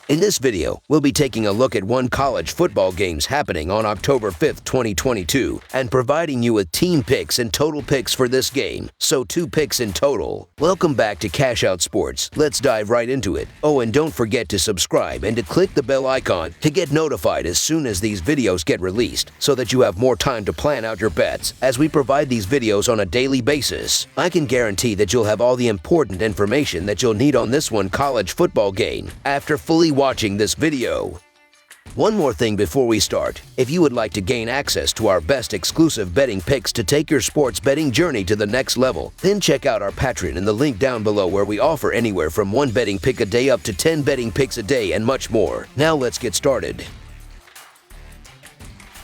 In this video, we'll be taking a look at one college football games happening on October 5th, 2022, and providing you with team picks and total picks for this game, so 2 picks in total. Welcome back to Cash Out Sports. Let's dive right into it. Oh, and don't forget to subscribe and to click the bell icon to get notified as soon as these videos get released, so that you have more time to plan out your bets as we provide these videos on a daily basis. I can guarantee that you'll have all the important information that you'll need on this one college football game after fully watching this video. One more thing before we start. If you would like to gain access to our best exclusive betting picks to take your sports betting journey to the next level, then check out our Patreon in the link down below, where we offer anywhere from 1 betting pick a day up to 10 betting picks a day and much more. Now let's get started.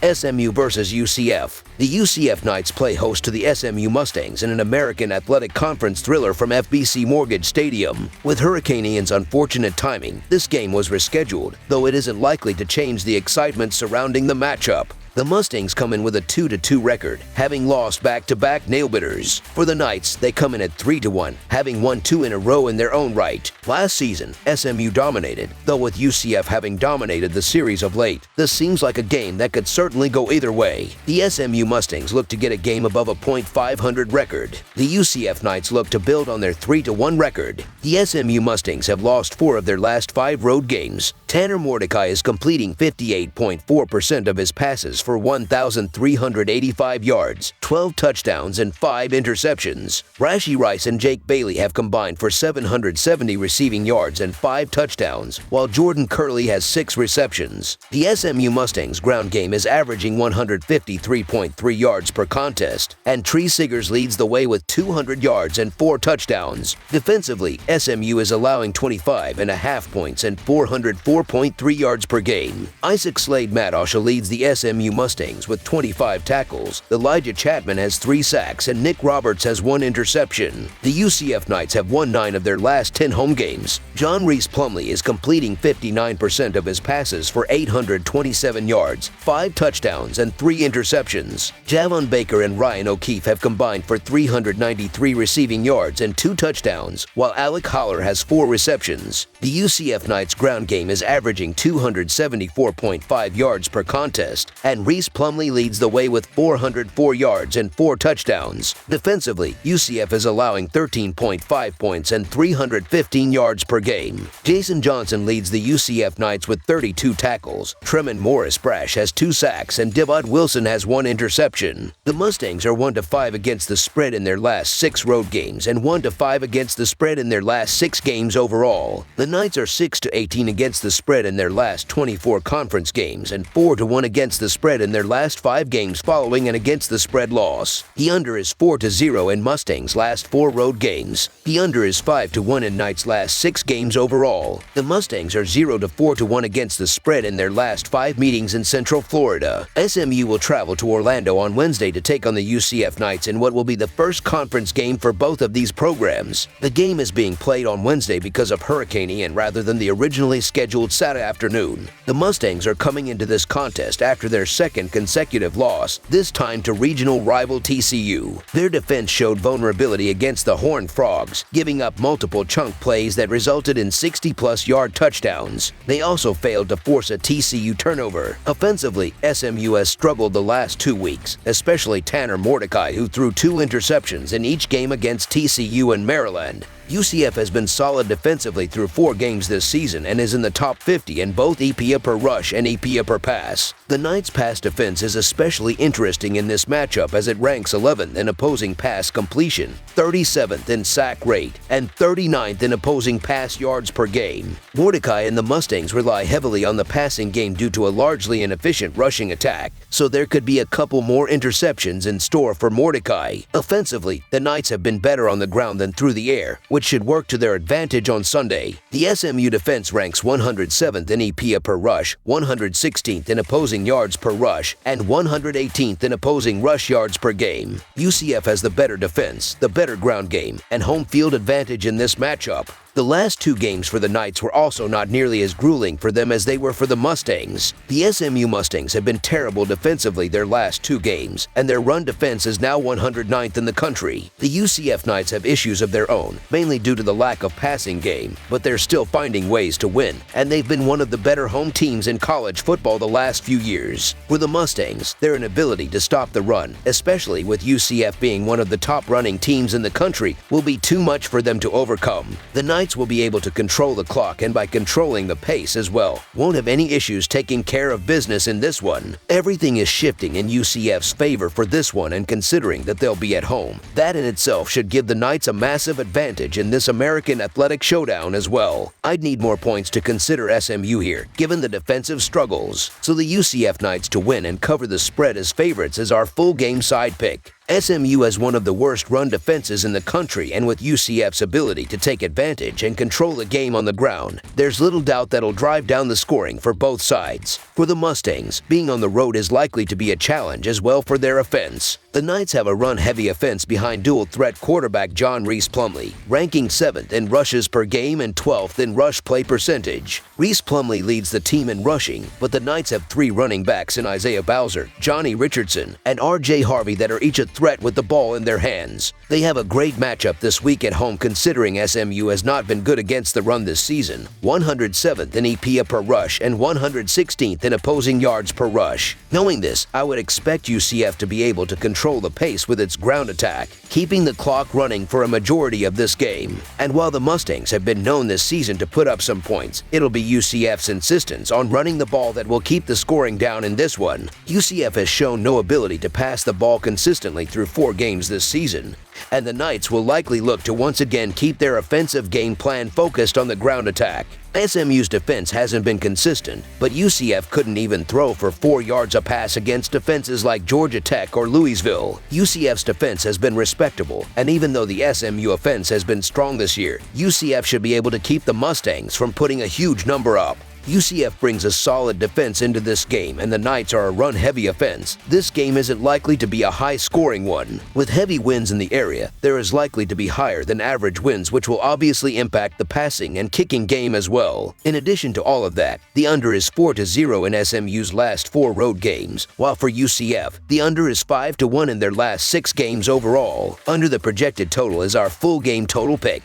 SMU versus UCF. The UCF Knights play host to the SMU Mustangs in an American Athletic Conference thriller from FBC Mortgage Stadium. With Hurricane Ian's unfortunate timing, this game was rescheduled, though it isn't likely to change the excitement surrounding the matchup. The Mustangs come in with a 2-2 record, having lost back-to-back nail-biters. For the Knights, they come in at 3-1, having won 2 in a row in their own right. Last season, SMU dominated, though with UCF having dominated the series of late, this seems like a game that could certainly go either way. The SMU Mustangs look to get a game above a .500 record. The UCF Knights look to build on their 3-1 record. The SMU Mustangs have lost 4 of their last 5 road games. Tanner Mordecai is completing 58.4% of his passes for 1,385 yards, 12 touchdowns, and 5 interceptions. Rashee Rice and Jake Bailey have combined for 770 receiving yards and 5 touchdowns, while Jordan Curley has 6 receptions. The SMU Mustangs' ground game is averaging 153.3 yards per contest, and Tree Siggers leads the way with 200 yards and 4 touchdowns. Defensively, SMU is allowing 25.5 points and 404.3 yards per game. Isaac Slade Madosha leads the SMU Mustangs with 25 tackles. Elijah Chapman has 3 sacks, and Nick Roberts has 1 interception. The UCF Knights have won 9 of their last 10 home games. John Reese Plumlee is completing 59% of his passes for 827 yards, 5 touchdowns, and 3 interceptions. Javon Baker and Ryan O'Keefe have combined for 393 receiving yards and 2 touchdowns, while Alec Holler has 4 receptions. The UCF Knights' ground game is averaging 274.5 yards per contest, and Reese Plumlee leads the way with 404 yards and 4 touchdowns. Defensively, UCF is allowing 13.5 points and 315 yards per game. Jason Johnson leads the UCF Knights with 32 tackles. Tremont Morris Brash has 2 sacks, and Devon Wilson has 1 interception. The Mustangs are 1-5 against the spread in their last 6 road games and 1-5 against the spread in their last 6 games overall. The Knights are 6-18 against the spread in their last 24 conference games and 4-1 against the spread in their last 5 games following an against the spread loss. The under is 4-0 in Mustangs' last 4 road games. The under is 5-1 in Knights' last 6 games overall. The Mustangs are 0-4-1 against the spread in their last 5 meetings in Central Florida. SMU will travel to Orlando on Wednesday to take on the UCF Knights in what will be the first conference game for both of these programs. The game is being played on Wednesday because of Hurricane Ian rather than the originally scheduled Saturday afternoon. The Mustangs are coming into this contest after their 2nd consecutive loss, this time to regional rival TCU. Their defense showed vulnerability against the Horned Frogs, giving up multiple chunk plays that resulted in 60-plus yard touchdowns. They also failed to force a TCU turnover. Offensively, SMU has struggled the last 2 weeks, especially Tanner Mordecai, who threw 2 interceptions in each game against TCU and Maryland. UCF has been solid defensively through 4 games this season and is in the top 50 in both EPA per rush and EPA per pass. The Knights' pass defense is especially interesting in this matchup as it ranks 11th in opposing pass completion, 37th in sack rate, and 39th in opposing pass yards per game. Mordecai and the Mustangs rely heavily on the passing game due to a largely inefficient rushing attack, so there could be a couple more interceptions in store for Mordecai. Offensively, the Knights have been better on the ground than through the air, which should work to their advantage on Sunday. The SMU defense ranks 107th in EPA per rush, 116th in opposing yards per rush, and 118th in opposing rush yards per game. UCF has the better defense, the better ground game, and home field advantage in this matchup. The last two games for the Knights were also not nearly as grueling for them as they were for the Mustangs. The SMU Mustangs have been terrible defensively their last two games, and their run defense is now 109th in the country. The UCF Knights have issues of their own, mainly due to the lack of passing game, but they're still finding ways to win, and they've been one of the better home teams in college football the last few years. For the Mustangs, their inability to stop the run, especially with UCF being one of the top running teams in the country, will be too much for them to overcome. The Knights will be able to control the clock, and by controlling the pace as well, won't have any issues taking care of business in this one. Everything is shifting in UCF's favor for this one, and considering that they'll be at home, that in itself should give the Knights a massive advantage in this American Athletic Showdown as well. I'd need more points to consider SMU here, given the defensive struggles, so the UCF Knights to win and cover the spread as favorites is our full game side pick. SMU has one of the worst run defenses in the country, and with UCF's ability to take advantage and control the game on the ground, there's little doubt that'll drive down the scoring for both sides. For the Mustangs, being on the road is likely to be a challenge as well for their offense. The Knights have a run-heavy offense behind dual-threat quarterback John Reese Plumlee, ranking 7th in rushes per game and 12th in rush play percentage. Reese Plumlee leads the team in rushing, but the Knights have 3 running backs in Isaiah Bowser, Johnny Richardson, and R.J. Harvey that are each a threat with the ball in their hands. They have a great matchup this week at home, considering SMU has not been good against the run this season, 107th in EPA per rush and 116th in opposing yards per rush. Knowing this, I would expect UCF to be able to control the pace with its ground attack, keeping the clock running for a majority of this game. And while the Mustangs have been known this season to put up some points, it'll be UCF's insistence on running the ball that will keep the scoring down in this one. UCF has shown no ability to pass the ball consistently through 4 games this season, and the Knights will likely look to once again keep their offensive game plan focused on the ground attack. SMU's defense hasn't been consistent, but UCF couldn't even throw for 4 yards a pass against defenses like Georgia Tech or Louisville. UCF's defense has been respectable, and even though the SMU offense has been strong this year, UCF should be able to keep the Mustangs from putting a huge number up. UCF brings a solid defense into this game, and the Knights are a run-heavy offense. This game isn't likely to be a high-scoring one. With heavy winds in the area, there is likely to be higher than average winds, which will obviously impact the passing and kicking game as well. In addition to all of that, the under is 4-0 in SMU's last 4 road games, while for UCF, the under is 5-1 in their last 6 games overall. Under the projected total is our full game total pick.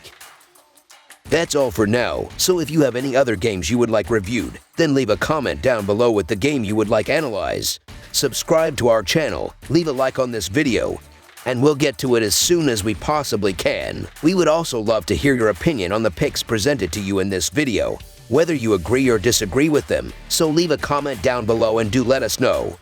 That's all for now, so if you have any other games you would like reviewed, then leave a comment down below with the game you would like analyzed. Subscribe to our channel, leave a like on this video, and we'll get to it as soon as we possibly can. We would also love to hear your opinion on the picks presented to you in this video, whether you agree or disagree with them, so leave a comment down below and do let us know.